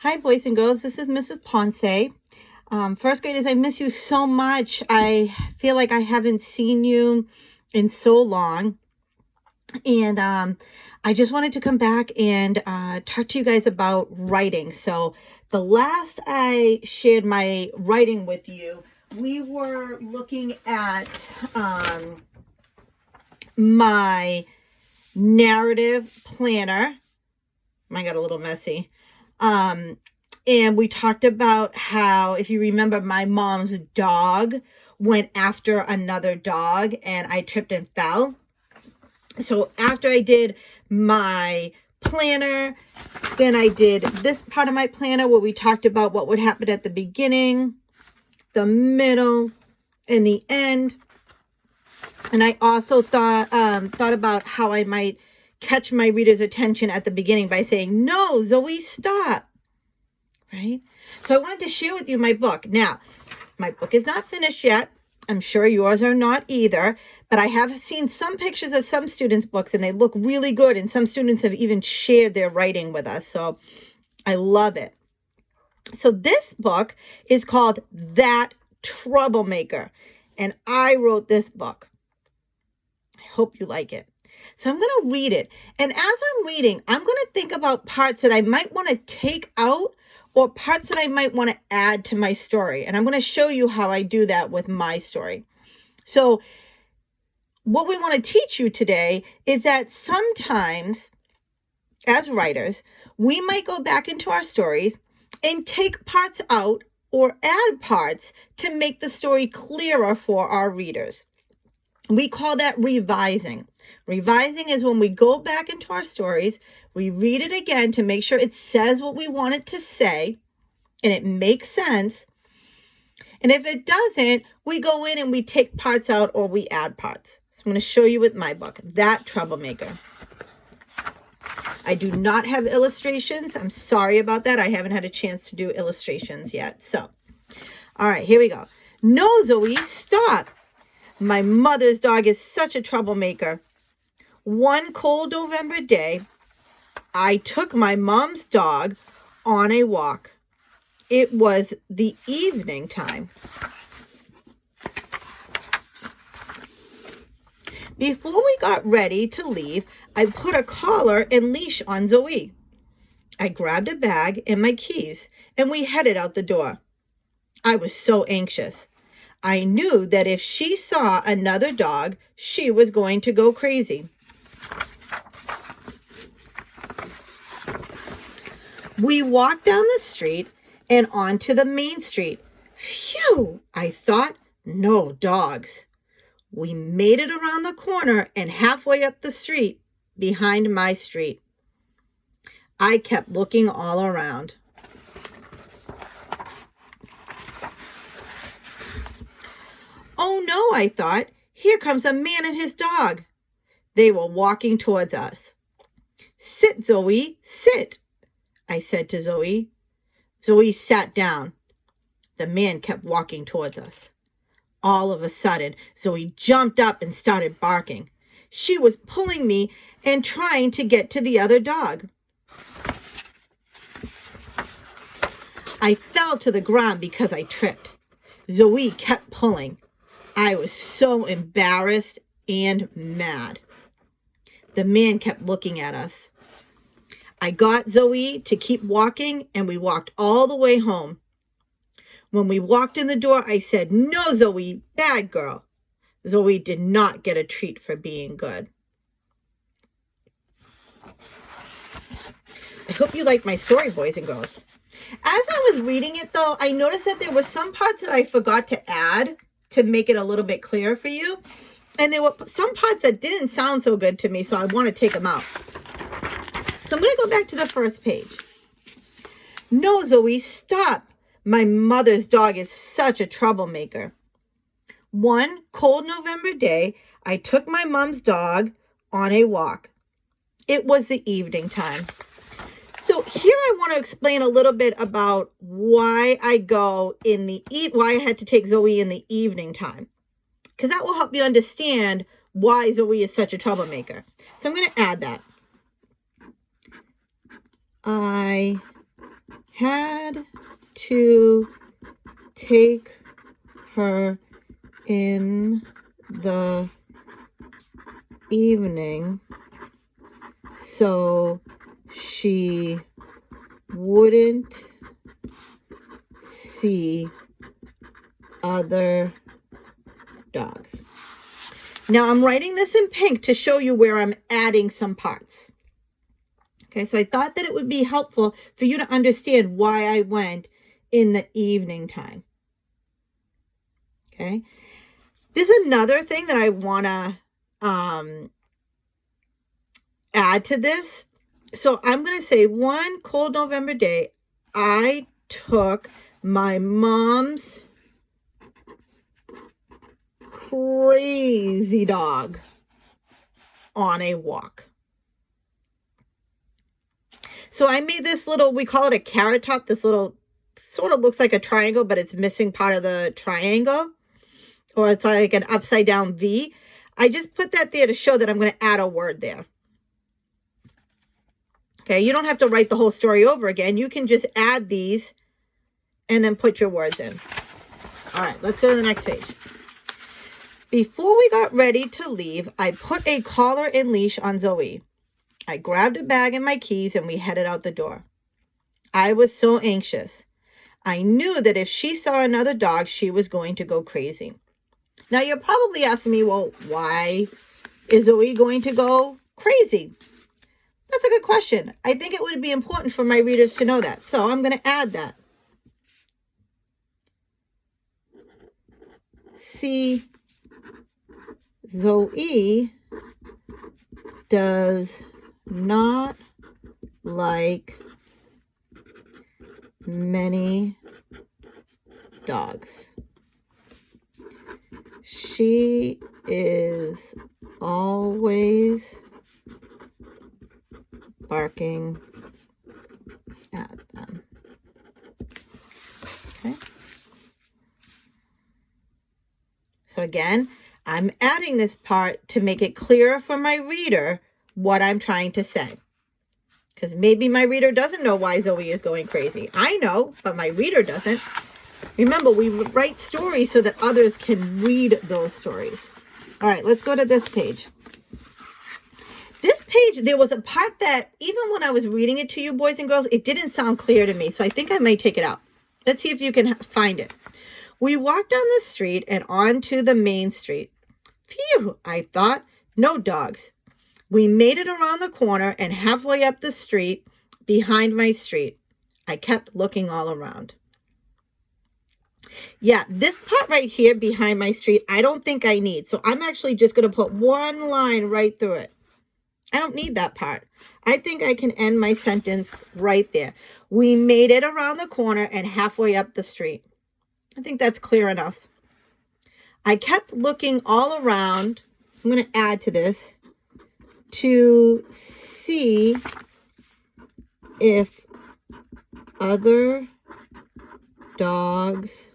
Hi, boys and girls. This is Mrs. Ponce. First graders, I miss you so much. I feel like I haven't seen you in so long. And I just wanted to come back and talk to you guys about writing. So the last I shared my writing with you, we were looking at my narrative planner. Mine got a little messy. And we talked about how, if you remember, my mom's dog went after another dog and I tripped and fell. So after I did my planner, then I did this part of my planner where we talked about what would happen at the beginning, the middle, and the end. And I also thought about how I might catch my reader's attention at the beginning by saying, "No, Zoe, stop." Right? So I wanted to share with you my book. Now, my book is not finished yet. I'm sure yours are not either, but I have seen some pictures of some students' books and they look really good. And some students have even shared their writing with us. So I love it. So this book is called That Troublemaker. And I wrote this book. I hope you like it. So I'm going to read it. And as I'm reading, I'm going to think about parts that I might want to take out or parts that I might want to add to my story. And I'm going to show you how I do that with my story. So what we want to teach you today is that sometimes as writers, we might go back into our stories and take parts out or add parts to make the story clearer for our readers. We call that revising. Revising is when we go back into our stories, we read it again to make sure it says what we want it to say and it makes sense. And if it doesn't, we go in and we take parts out or we add parts. So I'm going to show you with my book, That Troublemaker. I do not have illustrations. I'm sorry about that. I haven't had a chance to do illustrations yet. So, all right, here we go. No, Zoe, stop. My mother's dog is such a troublemaker. One cold November day, I took my mom's dog on a walk. It was the evening time. Before we got ready to leave, I put a collar and leash on Zoe. I grabbed a bag and my keys, and we headed out the door. I was so anxious. I knew that if she saw another dog, she was going to go crazy. We walked down the street and onto the main street. Phew, I thought, no dogs. We made it around the corner and halfway up the street behind my street. I kept looking all around. Oh no, I thought, here comes a man and his dog. They were walking towards us. Sit, Zoe, sit, I said to Zoe. Zoe sat down. The man kept walking towards us. All of a sudden, Zoe jumped up and started barking. She was pulling me and trying to get to the other dog. I fell to the ground because I tripped. Zoe kept pulling. I was so embarrassed and mad. The man kept looking at us. I got Zoe to keep walking, and we walked all the way home. When we walked in the door, I said, "No, Zoe, bad girl." Zoe did not get a treat for being good. I hope you liked my story, boys and girls. As I was reading it, though, I noticed that there were some parts that I forgot to add to make it a little bit clearer for you. And there were some parts that didn't sound so good to me, so I want to take them out. So I'm going to go back to the first page. No, Zoe, stop. My mother's dog is such a troublemaker. One cold November day, I took my mom's dog on a walk. It was the evening time. So here I want to explain a little bit about why I had to take Zoe in the evening time, because that will help you understand why Zoe is such a troublemaker. So I'm going to add that. I had to take her in the evening so she wouldn't see other dogs. Now I'm writing this in pink to show you where I'm adding some parts. Okay, so I thought that it would be helpful for you to understand why I went in the evening time. Okay, there's another thing that I want to add to this. So I'm going to say one cold November day, I took my mom's crazy dog on a walk. So I made this little, we call it a carrot top, this little sort of looks like a triangle, but it's missing part of the triangle, or it's like an upside down V. I just put that there to show that I'm going to add a word there. Okay, you don't have to write the whole story over again. You can just add these and then put your words in. All right, let's go to the next page. Before we got ready to leave, I put a collar and leash on Zoe. I grabbed a bag and my keys and we headed out the door. I was so anxious. I knew that if she saw another dog, she was going to go crazy. Now you're probably asking me, well, why is Zoe going to go crazy? That's a good question. I think it would be important for my readers to know that. So I'm going to add that. See, Zoe does not like many dogs. She is always barking at them. Okay. So again, I'm adding this part to make it clearer for my reader what I'm trying to say. Because maybe my reader doesn't know why Zoe is going crazy. I know, but my reader doesn't. Remember, we write stories so that others can read those stories. All right, let's go to this page. This page, there was a part that, even when I was reading it to you, boys and girls, it didn't sound clear to me. So I think I might take it out. Let's see if you can find it. We walked down the street and onto the main street. Phew, I thought, no dogs. We made it around the corner and halfway up the street behind my street. I kept looking all around. Yeah, this part right here behind my street, I don't think I need. So I'm actually just going to put one line right through it. I don't need that part. I think I can end my sentence right there. We made it around the corner and halfway up the street. I think that's clear enough. I kept looking all around. I'm going to add to this to see if other dogs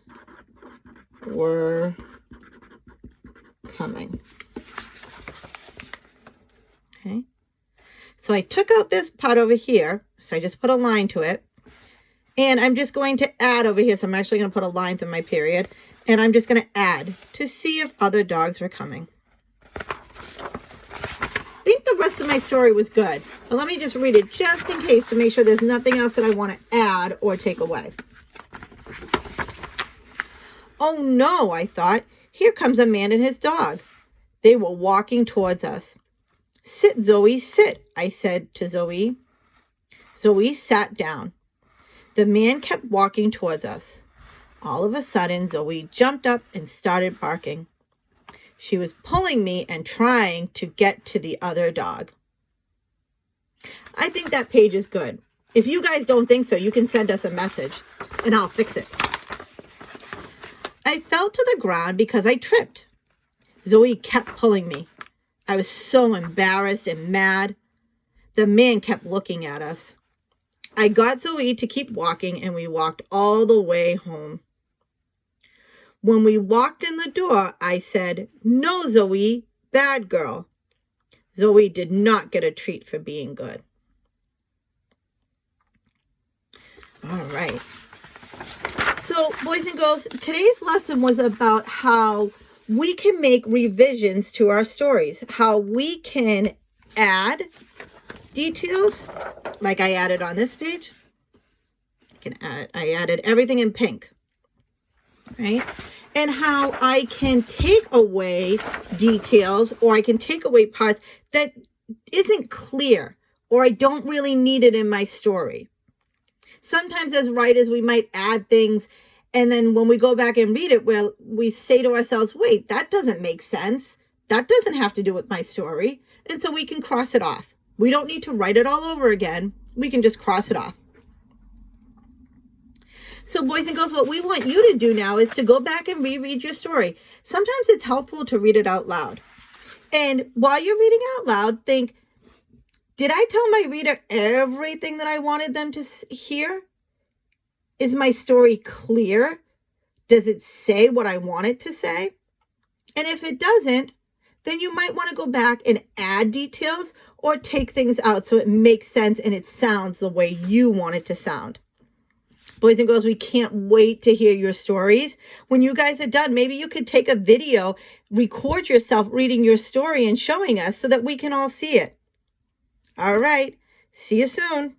were coming. Okay. So I took out this part over here. So I just put a line to it. And I'm just going to add over here. So I'm actually going to put a line through my period. And I'm just going to add to see if other dogs were coming. I think the rest of my story was good. But let me just read it just in case to make sure there's nothing else that I want to add or take away. Oh no, I thought. Here comes a man and his dog. They were walking towards us. Sit, Zoe, sit, I said to Zoe. Zoe sat down. The man kept walking towards us. All of a sudden, Zoe jumped up and started barking. She was pulling me and trying to get to the other dog. I think that page is good. If you guys don't think so, you can send us a message and I'll fix it. I fell to the ground because I tripped. Zoe kept pulling me. I was so embarrassed and mad. The man kept looking at us. I got Zoe to keep walking and we walked all the way home. When we walked in the door, I said, "No, Zoe, bad girl." Zoe did not get a treat for being good. All right. So, boys and girls, today's lesson was about how we can make revisions to our stories, how we can add details, like I added on this page. I added everything in pink, right? And how I can take away details, or I can take away parts that isn't clear, or I don't really need it in my story. Sometimes as writers, we might add things, and then when we go back and read it, well, we say to ourselves, wait, that doesn't make sense. That doesn't have to do with my story. And so we can cross it off. We don't need to write it all over again. We can just cross it off. So boys and girls, what we want you to do now is to go back and reread your story. Sometimes it's helpful to read it out loud. And while you're reading out loud, think, did I tell my reader everything that I wanted them to hear? Is my story clear? Does it say what I want it to say? And if it doesn't, then you might want to go back and add details or take things out so it makes sense and it sounds the way you want it to sound. Boys and girls, we can't wait to hear your stories. When you guys are done, maybe you could take a video, record yourself reading your story and showing us so that we can all see it. All right. See you soon.